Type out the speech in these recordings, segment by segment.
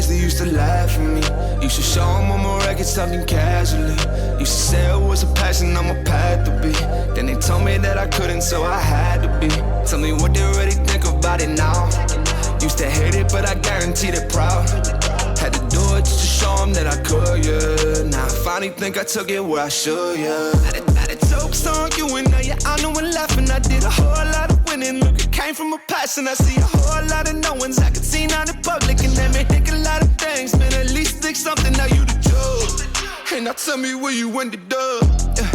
friends, they used to laugh at me. Used to show them on my record something casually. Used to say it was a passion, I'm a path to be. Then they told me that I couldn't, so I had to be. Tell me what they really think about it now. Used to hate it, but I guarantee they're proud. Had to do it just to show them that I could, yeah. Now I finally think I took it where I should, yeah. Had it jokes on you and now you're on and laughing. I did a whole lot of winning. Look, it came from a passion. I see a whole lot of knowings I could see out in public, and that may think a lot of things. Man, at least think something, now you the judge. Hey, now tell me where you ended up. Yeah.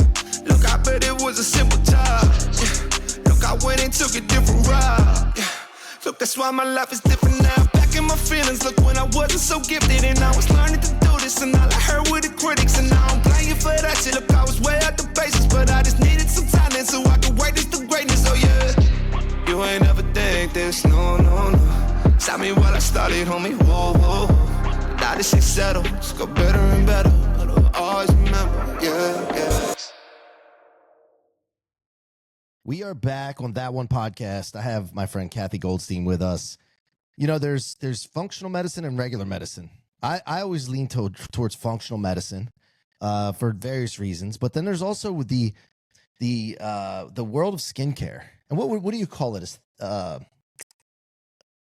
Look, I bet it was a simple job. Yeah. Look, I went and took a different route. Yeah. Look, that's why my life is different now. Back in my feelings, look, when I wasn't so gifted and I was learning to do this, and all I heard were the critics, and now I'm playing for that shit. Look, I was way out the basis, but I just needed some talent so I could wait this to greatness. Oh yeah, you ain't never think this, no, no, no. Stop me while I started, homie, whoa, whoa. Now this shit settled, just go better and better. I'll always remember, yeah, yeah. We are back on That1 Podcast. I have my friend Cathy Goldstein with us. You know, there's functional medicine and regular medicine. I always lean towards functional medicine for various reasons, but then there's also the world of skincare. And what do you call it?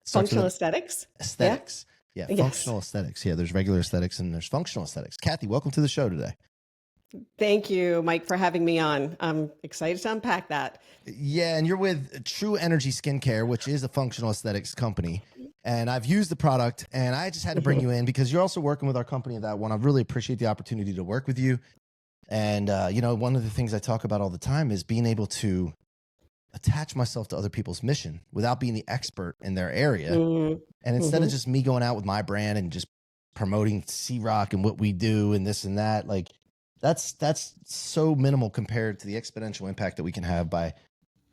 Functional aesthetics. Aesthetics. Yeah, yes. Functional aesthetics. Yeah, there's regular aesthetics and there's functional aesthetics. Cathy, welcome to the show today. Thank you, Mike, for having me on. I'm excited to unpack that. Yeah, and you're with True Energy Skincare, which is a functional aesthetics company. And I've used the product, and I just had to bring you in because you're also working with our company at That1. I really appreciate the opportunity to work with you. And, you know, one of the things I talk about all the time is being able to attach myself to other people's mission without being the expert in their area. And instead of just me going out with my brand and just promoting C-Roc and what we do and this and that, like, that's so minimal compared to the exponential impact that we can have by,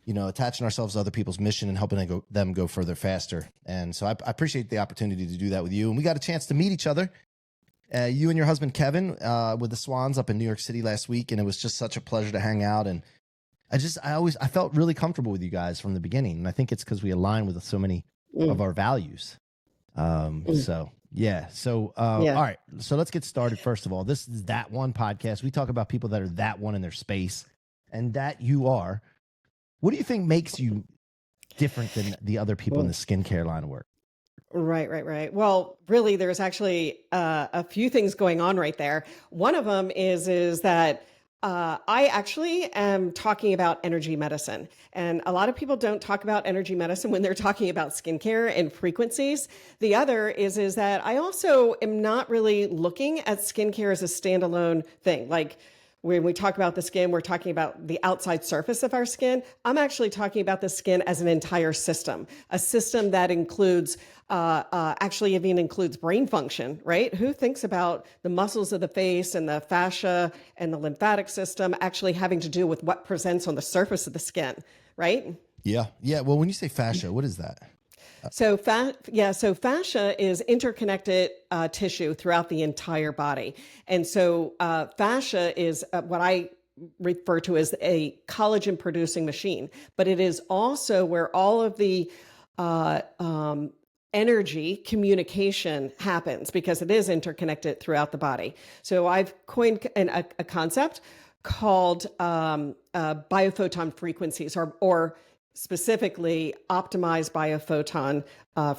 you know, attaching ourselves to other people's mission and helping them go further faster. And so I appreciate the opportunity to do that with you. And we got a chance to meet each other, you and your husband, Kevin, with the Swans up in New York City last week. And it was just such a pleasure to hang out. And I felt really comfortable with you guys from the beginning. And I think it's because we align with so many of our values. So yeah. So, all right. So let's get started. First of all, this is That1 Podcast. We talk about people that are that one in their space, and that you are. What do you think makes you different than the other people in the skincare line of work? Right. Well, really, there's actually a few things going on right there. One of them is that I actually am talking about energy medicine. And a lot of people don't talk about energy medicine when they're talking about skincare and frequencies. The other is that I also am not really looking at skincare as a standalone thing. Like when we talk about the skin, we're talking about the outside surface of our skin. I'm actually talking about the skin as an entire system, a system that includes actually even includes brain function, right? Who thinks about the muscles of the face and the fascia and the lymphatic system actually having to do with what presents on the surface of the skin, right? Yeah. Well, when you say fascia, what is that? So fascia is interconnected tissue throughout the entire body. And so fascia is what I refer to as a collagen producing machine, but it is also where all of the energy communication happens because it is interconnected throughout the body. So I've coined a concept called bio-photon frequencies or specifically optimized bio-photon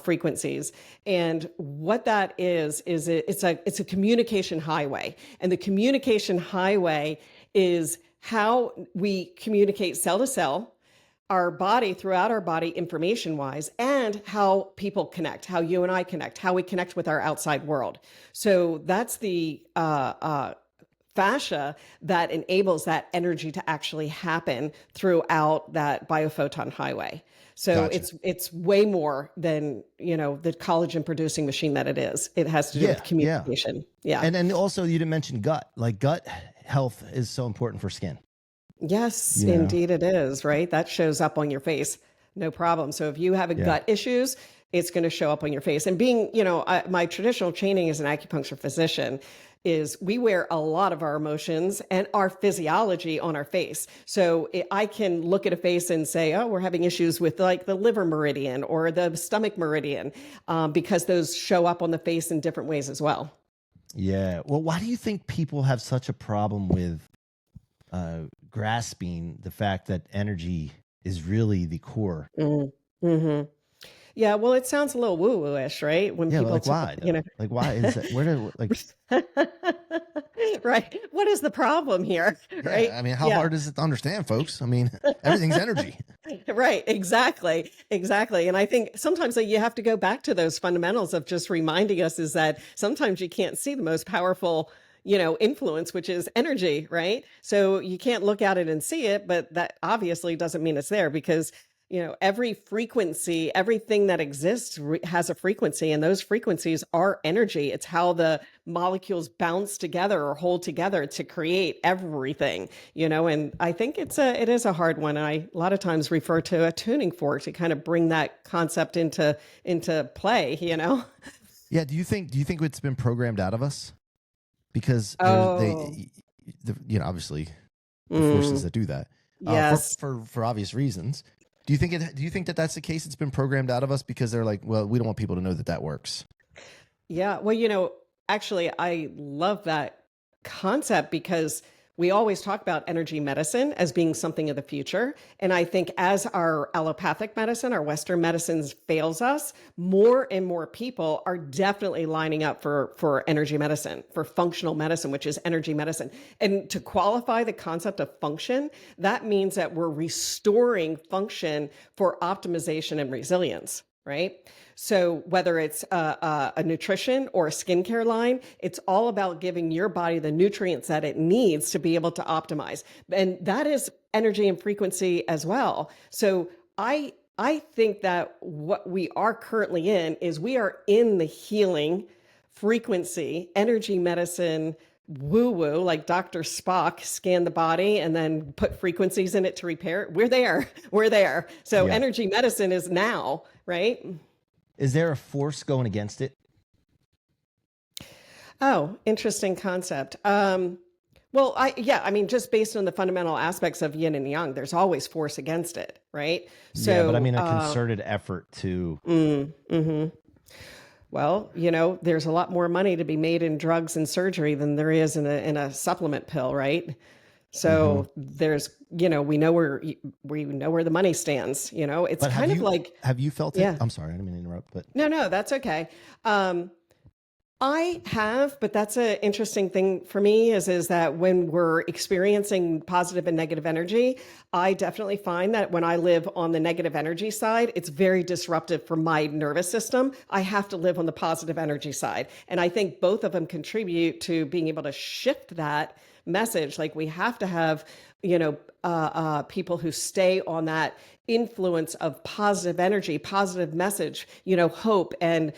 frequencies. And what that is it's a communication highway. And the communication highway is how we communicate cell to cell, our body, throughout our body, information wise, and how people connect, how you and I connect, how we connect with our outside world. So that's the fascia that enables that energy to actually happen throughout that biophoton highway. So Gotcha. it's way more than, the collagen producing machine that it is. It has to do with communication. Yeah. And also you didn't mention gut. Like gut health is so important for skin. Yes, indeed it is, right? That shows up on your face, no problem. So if you have gut issues, it's going to show up on your face. And being, my traditional training as an acupuncture physician, is we wear a lot of our emotions and our physiology on our face. So I can look at a face and say, oh, we're having issues with like the liver meridian or the stomach meridian, because those show up on the face in different ways as well. Yeah. Well, why do you think people have such a problem with grasping the fact that energy is really the core? Mm-hmm. Yeah, well, it sounds a little woo-woo-ish, right? When Yeah, people, like why? Like why is that? Where do like? right? What is the problem here, Yeah, right? I mean, how hard is it to understand, folks? I mean, everything's energy. Right, exactly, exactly. And I think sometimes you have to go back to those fundamentals of just reminding us is that sometimes you can't see the most powerful, influence, which is energy, right? So you can't look at it and see it, but that obviously doesn't mean it's there because every frequency, everything that exists has a frequency, and those frequencies are energy. It's how the molecules bounce together or hold together to create everything, and I think it is a hard one. And I a lot of times refer to a tuning fork to kind of bring that concept into play, Yeah. Do you think it's been programmed out of us? Because Oh, obviously the forces that do that, yes. for obvious reasons. Do you think that that's the case? It's been programmed out of us because they're like, well, we don't want people to know that works. Yeah. Well, actually, I love that concept because we always talk about energy medicine as being something of the future. And I think as our allopathic medicine, our Western medicines fails us, more and more people are definitely lining up for energy medicine, for functional medicine, which is energy medicine. And to qualify the concept of function, that means that we're restoring function for optimization and resilience, right? So whether it's a nutrition or a skincare line, it's all about giving your body the nutrients that it needs to be able to optimize. And that is energy and frequency as well. So I think that what we are currently in is we are in the healing frequency, energy medicine, woo-woo, like Dr. Spock scanned the body and then put frequencies in it to repair it. We're there. We're there. So Yeah. energy medicine is now, right? Is there a force going against it? Oh, interesting concept. Well, I mean, just based on the fundamental aspects of yin and yang, there's always force against it, right? So, Yeah, but I mean a concerted effort to. well, there's a lot more money to be made in drugs and surgery than there is in a supplement pill, right? So there's, we know where the money stands. It's But kind of like, have you felt it? yeah. I'm sorry, I didn't mean to interrupt, but No, that's okay. I have, but that's an interesting thing for me is that when we're experiencing positive and negative energy, I definitely find that when I live on the negative energy side, it's very disruptive for my nervous system. I have to live on the positive energy side. And I think both of them contribute to being able to shift that message. Like we have to have, people who stay on that influence of positive energy, positive message, hope and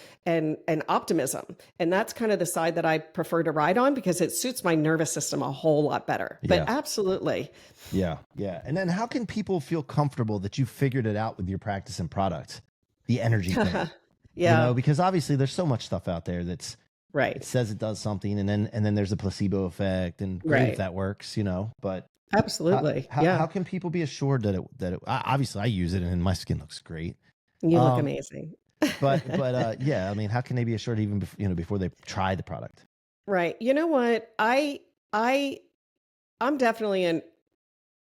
optimism. And that's kind of the side that I prefer to ride on because it suits my nervous system a whole lot better. But absolutely. Yeah. And then how can people feel comfortable that you figured it out with your practice and product, the energy thing? Yeah. Because obviously there's so much stuff out there that's Right. it says it does something, and then there's a placebo effect, and great Right. if that works, but Absolutely. how can people be assured that it obviously I use it and my skin looks great, You look amazing. but yeah, I mean, how can they be assured even before they try the product? Right. You know what? I'm definitely an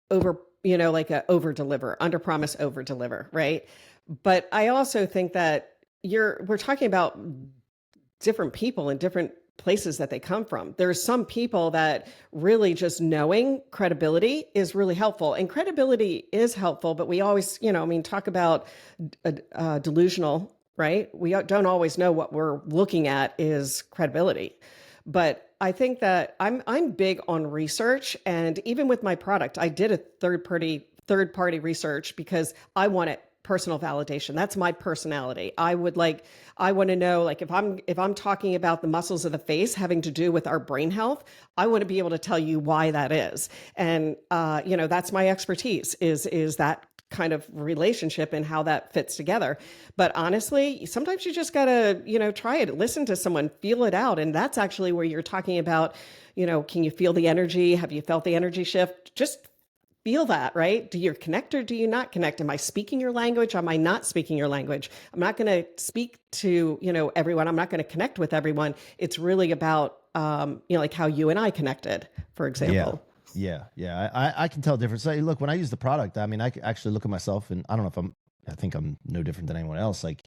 like a over deliver, under promise, over deliver, right? But I also think that we're talking about different people and different places that they come from. There's some people that really just knowing credibility is really helpful, and credibility is helpful, but we always, talk about delusional, right? We don't always know what we're looking at is credibility. But I think that I'm big on research, and even with my product, I did a third party research because I wanted personal validation. That's my personality. I want to know, like, if I'm talking about the muscles of the face having to do with our brain health, I want to be able to tell you why that is. And, that's my expertise is that kind of relationship and how that fits together. But honestly, sometimes you just got to, try it, listen to someone, feel it out. And that's actually where you're talking about, can you feel the energy? Have you felt the energy shift? Just feel that, right? Do you connect or do you not connect? Am I speaking your language? Am I not speaking your language? I'm not going to speak to, everyone. I'm not going to connect with everyone. It's really about, like how you and I connected, for example. Yeah. I can tell a difference. So, look, when I use the product, I mean, I actually look at myself and I don't know if I think I'm no different than anyone else. Like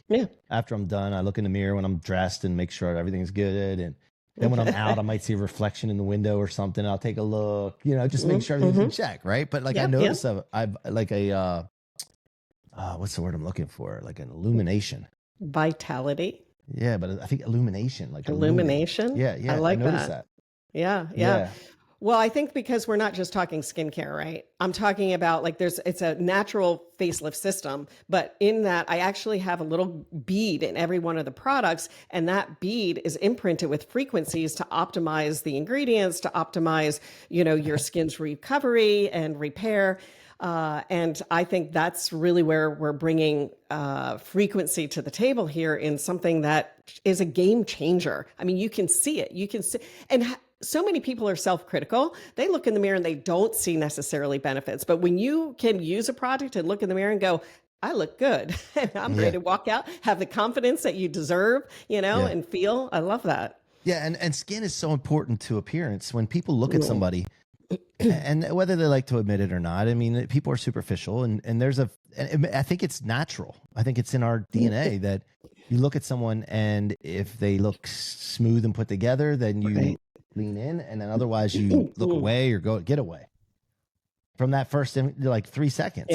after I'm done, I look in the mirror when I'm dressed and make sure everything's good. And then when I'm out, I might see a reflection in the window or something. I'll take a look, just make sure everything's in check. Right. But like, I notice I've like what's the word I'm looking for? Like an illumination. Vitality. Yeah. But I think illumination, like illumination. Yeah. I like noticed that. Yeah. Well, I think because we're not just talking skincare, right? I'm talking about like it's a natural facelift system, but in that I actually have a little bead in every one of the products, and that bead is imprinted with frequencies to optimize the ingredients, to optimize, your skin's recovery and repair. And I think that's really where we're bringing frequency to the table here in something that is a game changer. I mean, you can see it. You can see, and so many people are self-critical. They look in the mirror and they don't see necessarily benefits. But when you can use a product and look in the mirror and go, I look good, and I'm ready to walk out, have the confidence that you deserve, and feel. I love that. Yeah. And skin is so important to appearance. When people look at somebody, and whether they like to admit it or not, I mean, people are superficial, and I think it's natural. I think it's in our DNA that you look at someone, and if they look smooth and put together, then you lean in, and then otherwise you look away or get away from that first, like 3 seconds.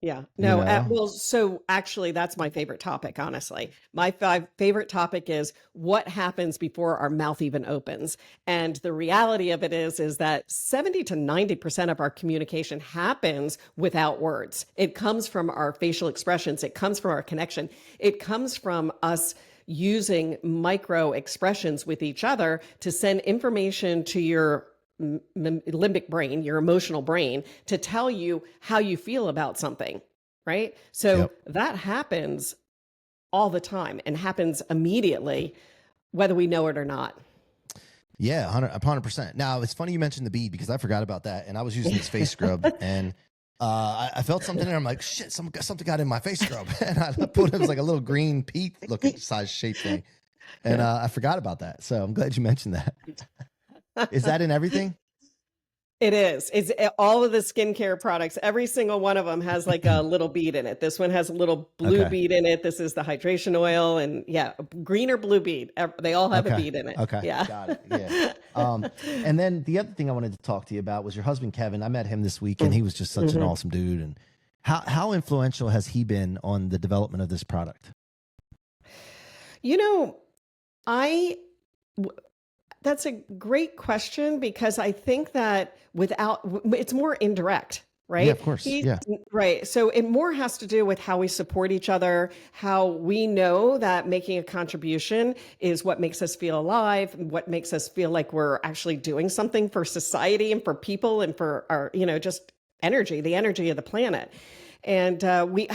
Yeah. No, well, so actually that's my favorite topic, honestly. My favorite topic is what happens before our mouth even opens. And the reality of it is that 70 to 90% of our communication happens without words. It comes from our facial expressions. It comes from our connection. It comes from us using micro expressions with each other to send information to your limbic brain, your emotional brain, to tell you how you feel about something, right? So that happens all the time and happens immediately, whether we know it or not. Yeah, 100%. Now, it's funny you mentioned the bead because I forgot about that, and I was using this face scrub, and I felt something and I'm like, shit, something got in my face scrub. And I pulled it was like a little green peat looking size shape thing. And I forgot about that. So I'm glad you mentioned that. Is that in everything? It is. It's all of the skincare products. Every single one of them has like a little bead in it. This one has a little blue bead in it. This is the hydration oil, and green or blue bead. They all have a bead in it. Okay. Yeah. Got it. Yeah. And then the other thing I wanted to talk to you about was your husband, Kevin. I met him this week, and he was just such an awesome dude. And how influential has he been on the development of this product? That's a great question, because I think that it's more indirect, right? Yeah, of course. Right. So it more has to do with how we support each other, how we know that making a contribution is what makes us feel alive, what makes us feel like we're actually doing something for society and for people and for our, just energy, the energy of the planet. And we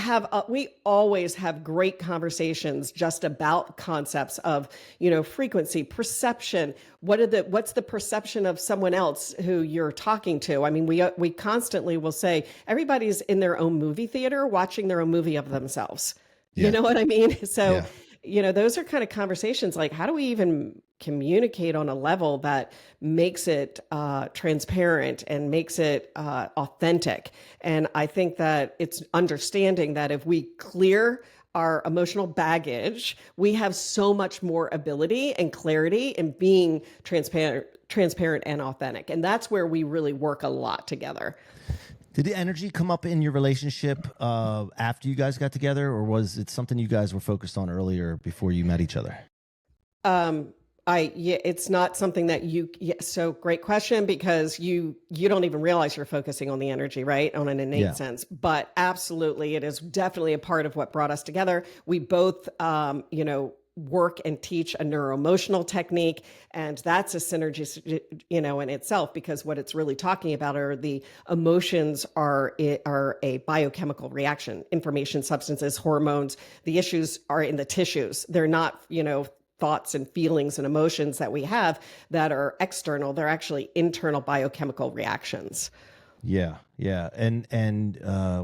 always have great conversations just about concepts of, frequency, perception. What's the perception of someone else who you're talking to? I mean, we constantly will say everybody's in their own movie theater watching their own movie of themselves. You know what I mean? So, those are kind of conversations like, how do we even communicate on a level that makes it transparent and makes it authentic? And I think that it's understanding that if we clear our emotional baggage, we have so much more ability and clarity in being transparent and authentic. And that's where we really work a lot together. Did the energy come up in your relationship after you guys got together, or was it something you guys were focused on earlier before you met each other? It's not something that so great question, because you don't even realize you're focusing on the energy, right? On an innate sense, but absolutely. It is definitely a part of what brought us together. We both, work and teach a neuroemotional technique, and that's a synergy, in itself, because what it's really talking about are the emotions are a biochemical reaction, information, substances, hormones. The issues are in the tissues. They're not, thoughts and feelings and emotions that we have that are external. They're actually internal biochemical reactions. Yeah, yeah, and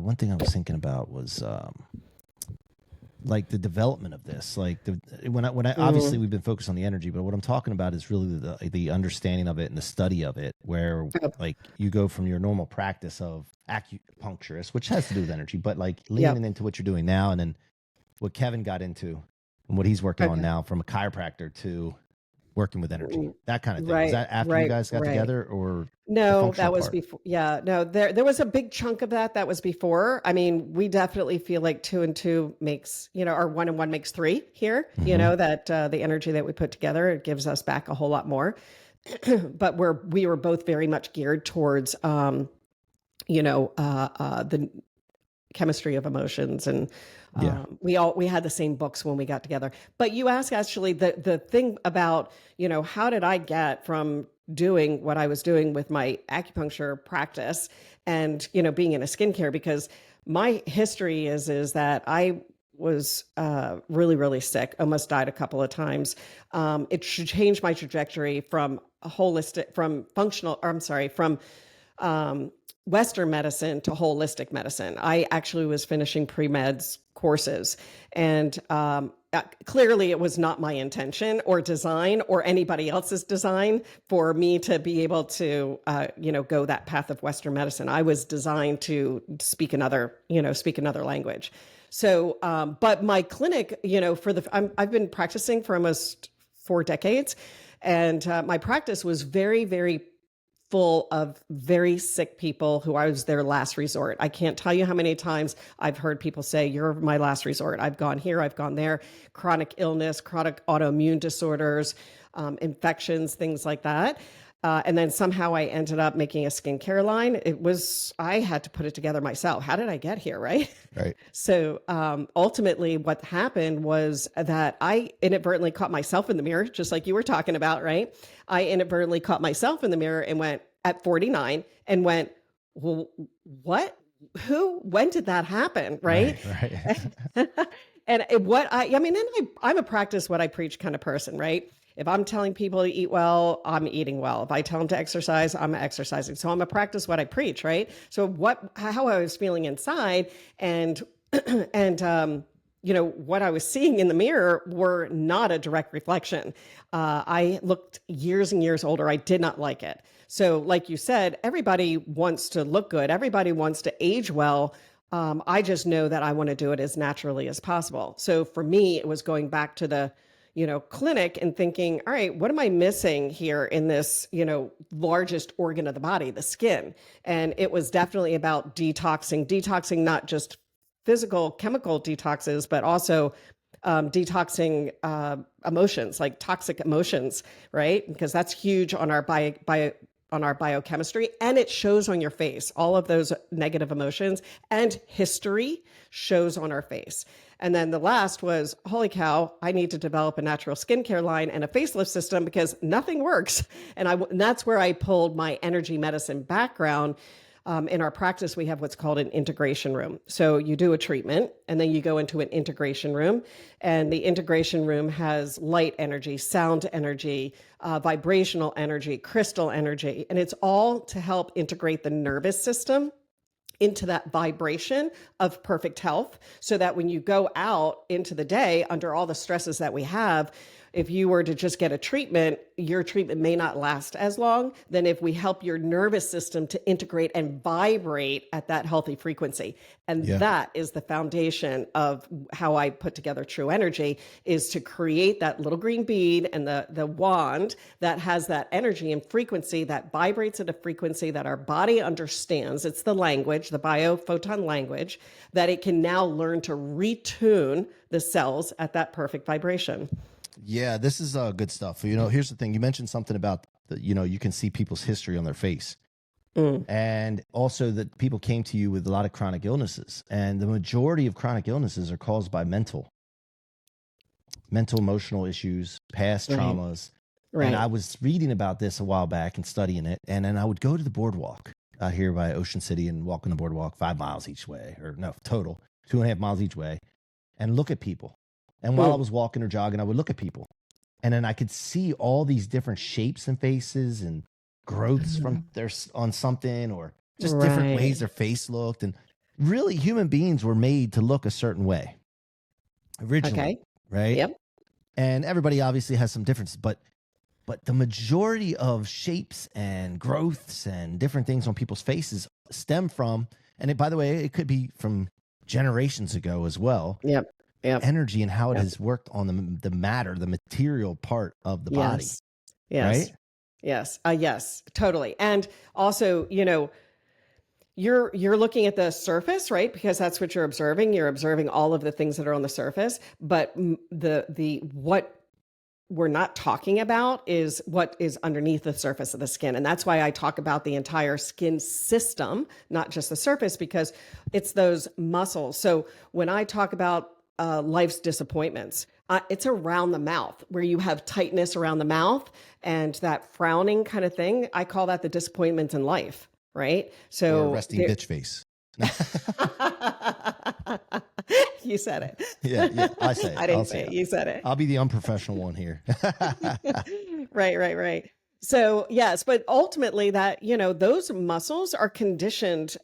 one thing I was thinking about was like the development of this. Like when I obviously we've been focused on the energy, but what I'm talking about is really the understanding of it and the study of it, where like you go from your normal practice of acupuncturist, which has to do with energy, but like leaning into what you're doing now, and then what Kevin got into and what he's working on now, from a chiropractor to working with energy, that kind of thing. Was that after you guys got together, or no? That was before. Yeah, no, there was a big chunk of that was before. I mean, we definitely feel like 2 and 2 makes, or 1 and 1 makes 3 here. That the energy that we put together, it gives us back a whole lot more. But we were both very much geared towards the chemistry of emotions, and we had the same books when we got together. But you asked actually the thing about, how did I get from doing what I was doing with my acupuncture practice and, being in a skincare, because my history is that I was really, really sick, almost died a couple of times. It should change my trajectory from Western medicine to holistic medicine. I actually was finishing pre-meds courses, and clearly it was not my intention or design or anybody else's design for me to be able to, go that path of Western medicine. I was designed to speak another language. So, but my clinic, I've been practicing for almost 4 decades, and my practice was very, very full of very sick people who I was their last resort. I can't tell you how many times I've heard people say, "You're my last resort. I've gone here, I've gone there." Chronic illness, chronic autoimmune disorders, infections, things like that. And then somehow I ended up making a skincare line. I had to put it together myself. How did I get here, right? Right. So ultimately what happened was that I inadvertently caught myself in the mirror, just like you were talking about, right? I inadvertently caught myself in the mirror and went at 49 and went, well, what? Who? When did that happen? Right. Right. And I'm a practice what I preach kind of person, right? If I'm telling people to eat well, I'm eating well. If I tell them to exercise, I'm exercising. So I'm a practice what I preach, right? So how I was feeling inside and what I was seeing in the mirror were not a direct reflection. I looked years and years older. I did not like it. So like you said, everybody wants to look good. Everybody wants to age well. I just know that I want to do it as naturally as possible. So for me, it was going back to the clinic and thinking, all right, what am I missing here in this, largest organ of the body, the skin? And it was definitely about detoxing, not just physical chemical detoxes, but also detoxing emotions, like toxic emotions, right? Because that's huge on our on our biochemistry, and it shows on your face. All of those negative emotions and history shows on our face. And then the last was, holy cow, I need to develop a natural skincare line and a facelift system because nothing works. And that's where I pulled my energy medicine background. In our practice, we have what's called an integration room. So you do a treatment and then you go into an integration room, and the integration room has light energy, sound energy, vibrational energy, crystal energy, and it's all to help integrate the nervous system into that vibration of perfect health, so that when you go out into the day under all the stresses that we have, if you were to just get a treatment, your treatment may not last as long than if we help your nervous system to integrate and vibrate at that healthy frequency. And that is the foundation of how I put together True Energy, is to create that little green bead and the wand that has that energy and frequency that vibrates at a frequency that our body understands. It's the language, the bio-photon language, that it can now learn to retune the cells at that perfect vibration. Yeah, this is good stuff. Here's the thing. You mentioned something about you can see people's history on their face. And also that people came to you with a lot of chronic illnesses, and the majority of chronic illnesses are caused by mental mental, emotional issues, past Right. traumas. Right. And I was reading about this a while back and studying it. And then I would go to the boardwalk out here by Ocean City and walk on the boardwalk 5 miles each way, or no, total 2.5 miles each way, and look at people. And while I was walking or jogging, I would look at people. And then I could see all these different shapes and faces and growths from their on something, or just different ways their face looked. And really, human beings were made to look a certain way originally, Okay. right? Yep. And everybody obviously has some differences, but the majority of shapes and growths and different things on people's faces stem from, and it, by the way, it could be from generations ago as well. Yep. Yep. Energy and how it has worked on the matter, the material part of the body. Yes. Right? Yes. Yes, totally. And also, you know, you're looking at the surface, right? Because that's what you're observing. You're observing all of the things that are on the surface, but the what we're not talking about is what is underneath the surface of the skin. And that's why I talk about the entire skin system, not just the surface, because it's those muscles. So when I talk about life's disappointments, it's around the mouth, where you have tightness around the mouth and that frowning kind of thing. I call that the disappointments in life, right? So or resting bitch face. You said it. Yeah, I say it. I didn't say it. You said it. I'll be the unprofessional one here. Right. So yes, but ultimately that, you know, those muscles are conditioned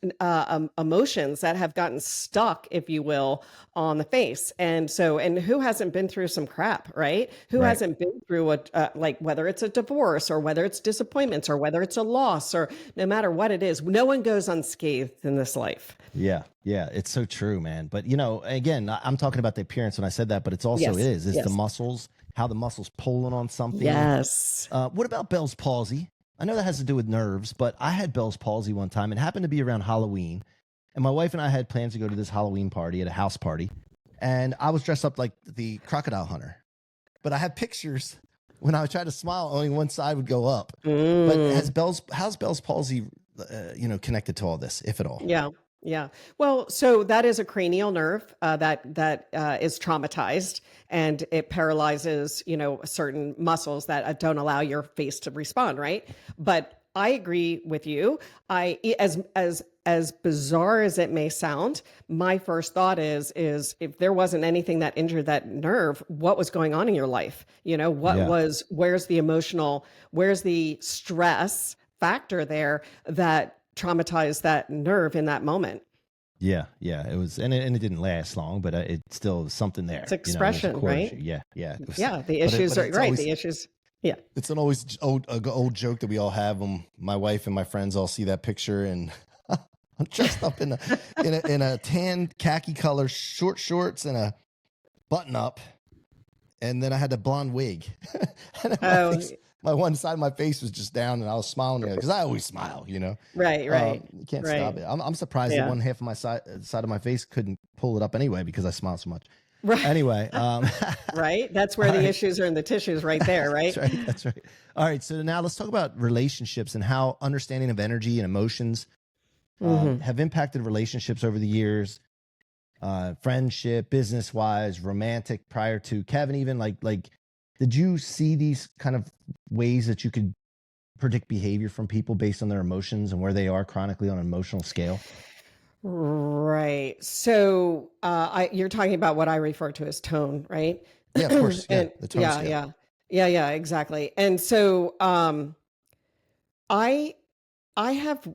emotions that have gotten stuck, if you will, on the face. And so, and who hasn't been through some crap, right? Who hasn't been through like whether it's a divorce or whether it's disappointments or whether it's a loss, or no matter what it is, no one goes unscathed in this life. Yeah, it's so true, man. But you know, again, I'm talking about the appearance when I said that, but it's also Yes. the muscles, how the muscles pulling on something. Yes. What about Bell's palsy? I know that has to do with nerves, but I had Bell's palsy one time. It happened to be around Halloween, and my wife and I had plans to go to this Halloween party at a house party, and I was dressed up like the crocodile hunter. But I had pictures when I would try to smile, only one side would go up. But how's Bell's palsy, connected to all this, if at all? Yeah. Well, so that is a cranial nerve that is traumatized, and it paralyzes, you know, certain muscles that don't allow your face to respond, right? But I agree with you. As bizarre as it may sound, my first thought is if there wasn't anything that injured that nerve, what was going on in your life? You know, where's the emotional, where's the stress factor there that traumatized that nerve in that moment? Yeah, it was, and it didn't last long, but it still was something there. It's expression, right? Yeah. The issues are right. The issues. Yeah. It's an always old joke that we all have. My wife and my friends all see that picture, and I'm dressed up in a tan khaki color short shorts and a button up, and then I had a blonde wig. And my one side of my face was just down, and I was smiling because I always smile, you know. Right. You can't stop it. I'm surprised that one half of my side of my face couldn't pull it up anyway because I smile so much. Right. Anyway, right. That's where the issues are in the tissues, right there. Right. That's right. All right. So now let's talk about relationships and how understanding of energy and emotions have impacted relationships over the years. Friendship, business wise, romantic, prior to Kevin, even like. Did you see these kind of ways that you could predict behavior from people based on their emotions and where they are chronically on an emotional scale? Right. So you're talking about what I refer to as tone, right? Yeah, of course. Yeah, the tone scale. Yeah, exactly. And so I have,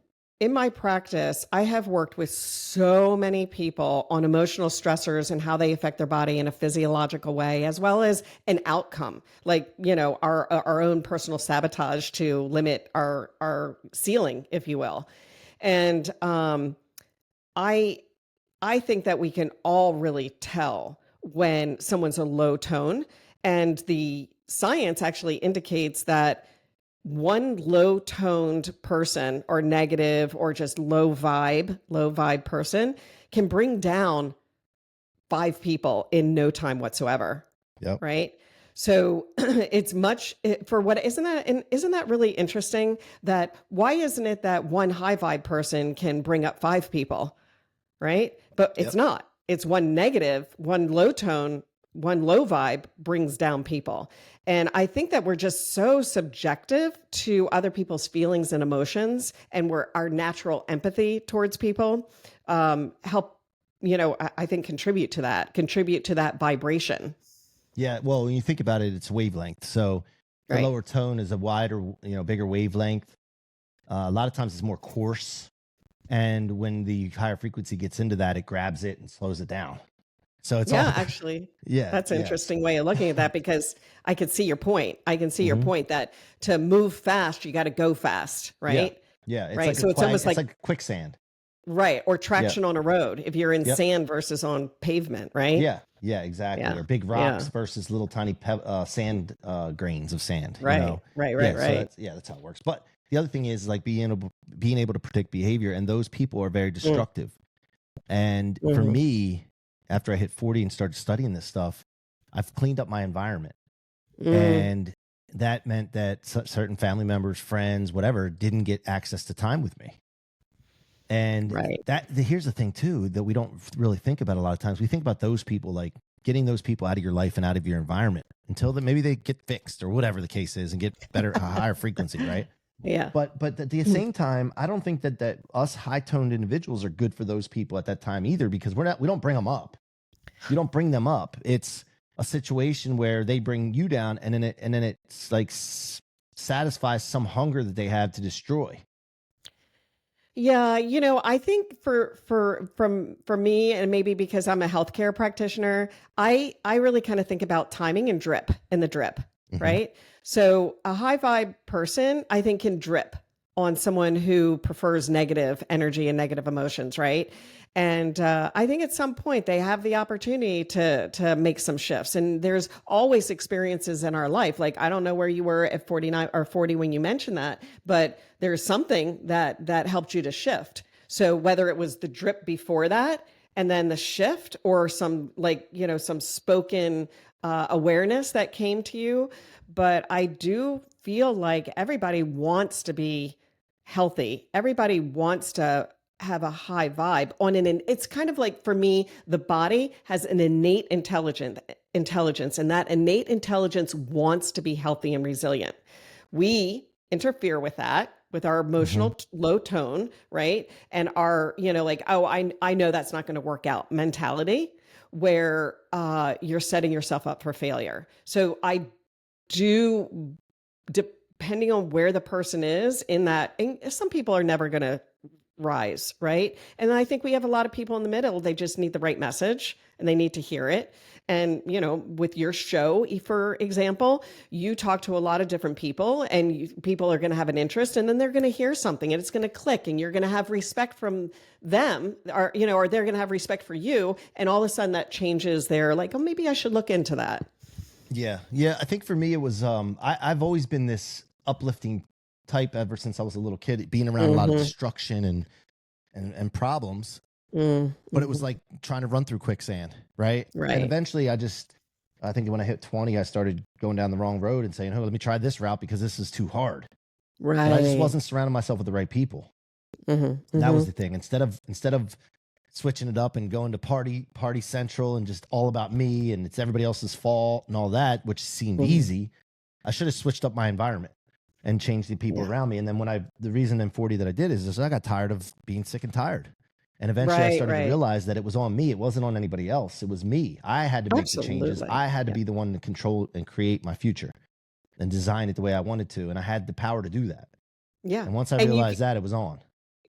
in my practice, I have worked with so many people on emotional stressors and how they affect their body in a physiological way, as well as an outcome, like, you know, our own personal sabotage to limit our ceiling, if you will. And I think that we can all really tell when someone's a low tone, and the science actually indicates that one low toned person or negative or just low vibe person can bring down 5 people in no time whatsoever. Yep. Right. So it's isn't that really interesting that why isn't it that one high vibe person can bring up 5 people? Right. But it's not. It's one low tone one low vibe brings down people. And I think that we're just so subjective to other people's feelings and emotions, and our natural empathy towards people help, I think contribute to that vibration. Yeah. Well, when you think about it, it's wavelength. So the Right. lower tone is a wider, bigger wavelength. A lot of times it's more coarse. And when the higher frequency gets into that, it grabs it and slows it down. So it's all, Actually, yeah, that's an interesting way of looking at that, because I could see your point. I can see your Mhm. point that to move fast, you got to go fast, right? Yeah. It's Right. like So it's almost it's like, like quicksand. right. Or Yeah. traction on a road if you're in Yep. sand versus on pavement, right? Yeah, exactly. Yeah. Or big Yeah. rocks versus little tiny sand grains of sand. Right. Right. Right. So Right. that's how it works. But the other thing is like being able to predict behavior, and those people are very destructive. And for Mhm. me, after I hit 40 and started studying this stuff, I've cleaned up my environment, Mm. and that meant that certain family members, friends, whatever, didn't get access to time with me. And Right. here's the thing too, that we don't really think about a lot of times. We think about those people, like getting those people out of your life and out of your environment until maybe they get fixed or whatever the case is and get better, a higher frequency, right? Yeah. But at the same time, I don't think that us high toned individuals are good for those people at that time either, because we don't bring them up. You don't bring them up. It's a situation where they bring you down, and then it's like satisfies some hunger that they have to destroy. Yeah, I think for me, and maybe because I'm a healthcare practitioner, I really kind of think about timing and the drip, Mhm. right? So a high vibe person, I think, can drip on someone who prefers negative energy and negative emotions, right? And I think at some point they have the opportunity to make some shifts. And there's always experiences in our life. Like, I don't know where you were at 49 or 40 when you mentioned that, but there's something that helped you to shift. So whether it was the drip before that and then the shift, or some some spoken awareness that came to you. But I do feel like everybody wants to be healthy. Everybody wants to have a high vibe it's kind of like, for me, the body has an innate intelligence, and that innate intelligence wants to be healthy and resilient. We interfere with that with our emotional low tone, right? And our, oh, I know that's not going to work out mentality, where you're setting yourself up for failure. So I do, depending on where the person is in that, and some people are never going to rise, right? And I think we have a lot of people in the middle. They just need the right message and they need to hear it. And, with your show, for example, you talk to a lot of different people, and people are going to have an interest, and then they're going to hear something and it's going to click, and you're going to have respect from them, or they're going to have respect for you. And all of a sudden that changes their, like, oh, maybe I should look into that. Yeah. I think for me it was I've always been this uplifting type ever since I was a little kid, being around a lot of destruction and problems. But it was like trying to run through quicksand, right? Right. And eventually I think when I hit 20, I started going down the wrong road and saying, oh, let me try this route because this is too hard. Right. But I just wasn't surrounding myself with the right people. That was the thing. Instead of switching it up and going to party central and just all about me and it's everybody else's fault and all that, which seemed easy, I should have switched up my environment and changed the people around me. And then the reason in 40 that I did is I got tired of being sick and tired. And eventually I started to realize that it was on me. It wasn't on anybody else. It was me. I had to make the changes. I had to be the one to control and create my future and design it the way I wanted to. And I had the power to do that. Yeah. And once I realized that, it was on.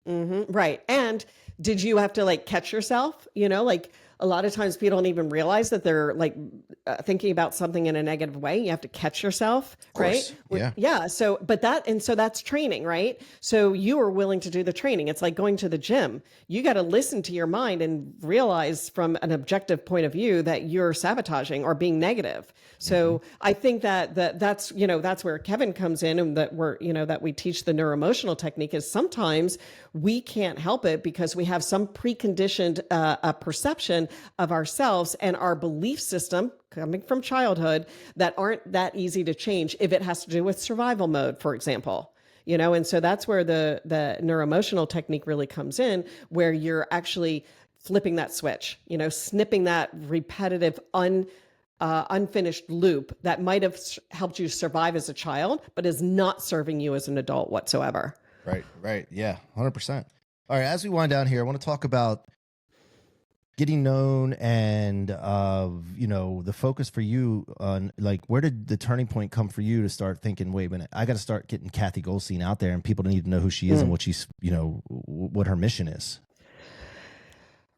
Right. And did you have to like catch yourself? Like a lot of times people don't even realize that they're like thinking about something in a negative way. You have to catch yourself, right? Yeah. So that's training, right? So you are willing to do the training. It's like going to the gym. You got to listen to your mind and realize from an objective point of view that you're sabotaging or being negative. So I think that's where Kevin comes in, and that we teach the neuroemotional technique is sometimes we can't help it because we have some preconditioned perception of ourselves and our belief system coming from childhood that aren't that easy to change if it has to do with survival mode, for example. And so that's where the neuroemotional technique really comes in, where you're actually flipping that switch, snipping that repetitive unfinished loop that might have helped you survive as a child, but is not serving you as an adult whatsoever. Right. Yeah, 100%. All right, as we wind down here, I want to talk about getting known and the focus for you on, like, where did the turning point come for you to start thinking, wait a minute, I got to start getting Cathy Goldstein out there, and people need to know who she is and what she's, what her mission is.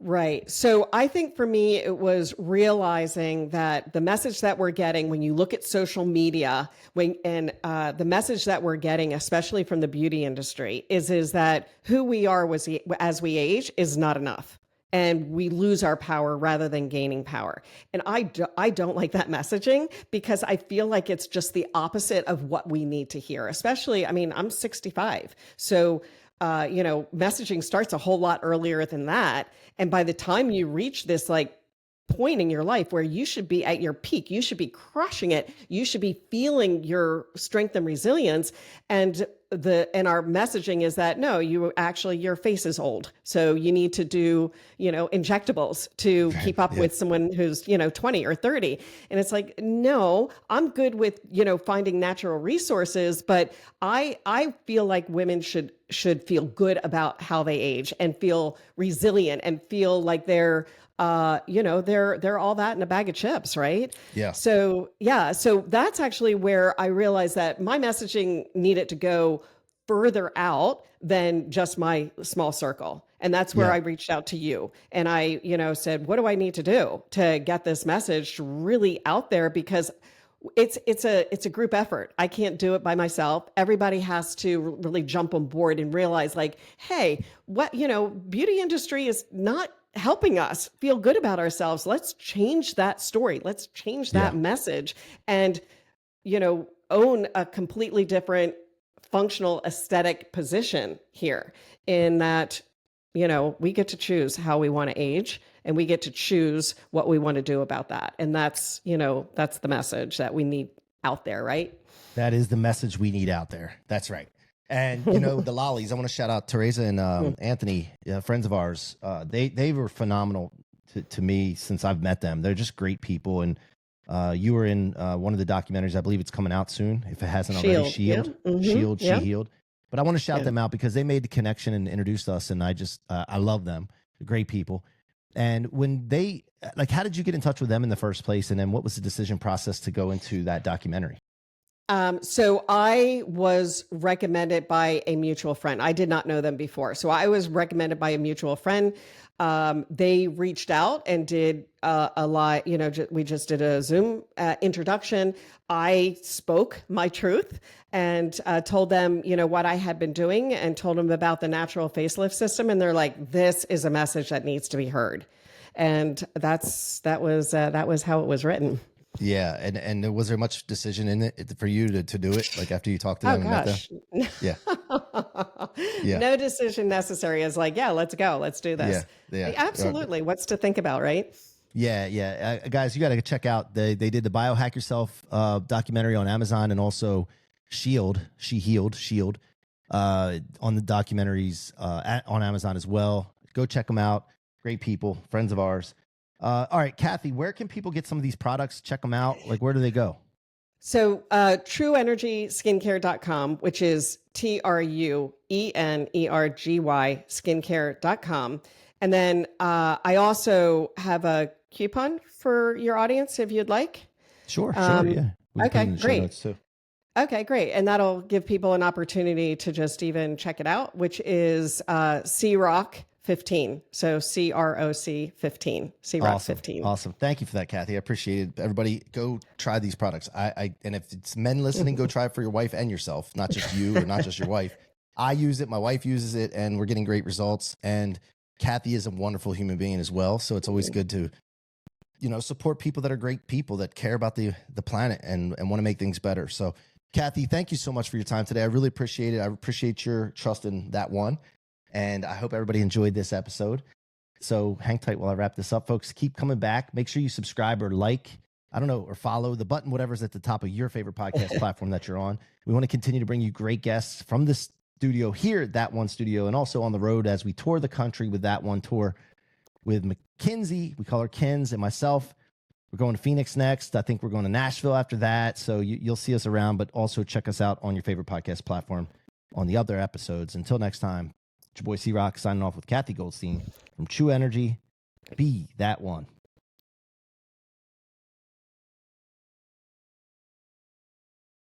Right. So I think for me, it was realizing that the message that we're getting when you look at social media, the message that we're getting, especially from the beauty industry, is that who we are as we age is not enough. And we lose our power rather than gaining power. And I don't like that messaging, because I feel like it's just the opposite of what we need to hear. Especially, I mean, I'm 65. So messaging starts a whole lot earlier than that. And by the time you reach this point in your life where you should be at your peak, you should be crushing it, you should be feeling your strength and resilience. And our messaging is that, no, your face is old. So you need to do, injectables to keep up with someone who's, 20 or 30. And it's like, no, I'm good with, finding natural resources, but I feel like women should feel good about how they age and feel resilient and feel like they're all that in a bag of chips, right? Yeah. So that's actually where I realized that my messaging needed to go further out than just my small circle. And that's where I reached out to you. And I, said, what do I need to do to get this message really out there? Because it's a group effort. I can't do it by myself. Everybody has to really jump on board and realize, like, hey, beauty industry is not helping us feel good about ourselves. Let's change that story. Let's change that message and, own a completely different functional aesthetic position here, in that, we get to choose how we want to age, and we get to choose what we want to do about that. And that's the message that we need out there, right? That is the message we need out there. That's right. And, the lollies, I want to shout out Teresa and Anthony, friends of ours. They were phenomenal to me since I've met them. They're just great people. And you were in one of the documentaries. I believe it's coming out soon, if it hasn't already. Shield. Yeah. Mm-hmm. Shield, yeah. She Healed. But I want to shout them out because they made the connection and introduced us. And I love them. They're great people. And when how did you get in touch with them in the first place? And then what was the decision process to go into that documentary? So I was recommended by a mutual friend. I did not know them before. So I was recommended by a mutual friend. They reached out and did a live, we just did a Zoom introduction. I spoke my truth and told them, what I had been doing, and told them about the natural facelift system. And they're like, this is a message that needs to be heard. And that was how it was written. Yeah. And was there much decision in it for you to do it? Like, after you talked to them and met them? Yeah. Yeah. No decision necessary. It's like, let's go. Let's do this. Yeah. Absolutely. What's to think about, right? Yeah. Guys, you got to check out, they did the Biohack Yourself documentary on Amazon, and also Shield, Shield on the documentaries on Amazon as well. Go check them out. Great people, friends of ours. All right, Cathy, where can people get some of these products? Check them out. Like, where do they go? So trueenergyskincare.com, which is TRUENERGY skincare.com. And then I also have a coupon for your audience if you'd like. Sure. Yeah. Okay, great. Okay, great. And that'll give people an opportunity to just even check it out, which is C-Roc 15. So CROC 15, C-Roc 15. Awesome. Thank you for that, Cathy. I appreciate it. Everybody, go try these products. And if it's men listening, go try it for your wife and yourself, not just you or not just your wife. I use it. My wife uses it, and we're getting great results. And Cathy is a wonderful human being as well. So it's always good to, support people that are great people that care about the planet and want to make things better. So, Cathy, thank you so much for your time today. I really appreciate it. I appreciate your trust in That1. And I hope everybody enjoyed this episode. So hang tight while I wrap this up, folks. Keep coming back. Make sure you subscribe or or follow the button, whatever's at the top of your favorite podcast platform that you're on. We want to continue to bring you great guests from the studio here at That1 Studio, and also on the road as we tour the country with That1 Tour with Mackenzie. We call her Kins, and myself. We're going to Phoenix next. I think we're going to Nashville after that. So you'll see us around, but also check us out on your favorite podcast platform on the other episodes. Until next time, it's your boy C-Roc signing off with Cathy Goldstein from True Energy. Be that one.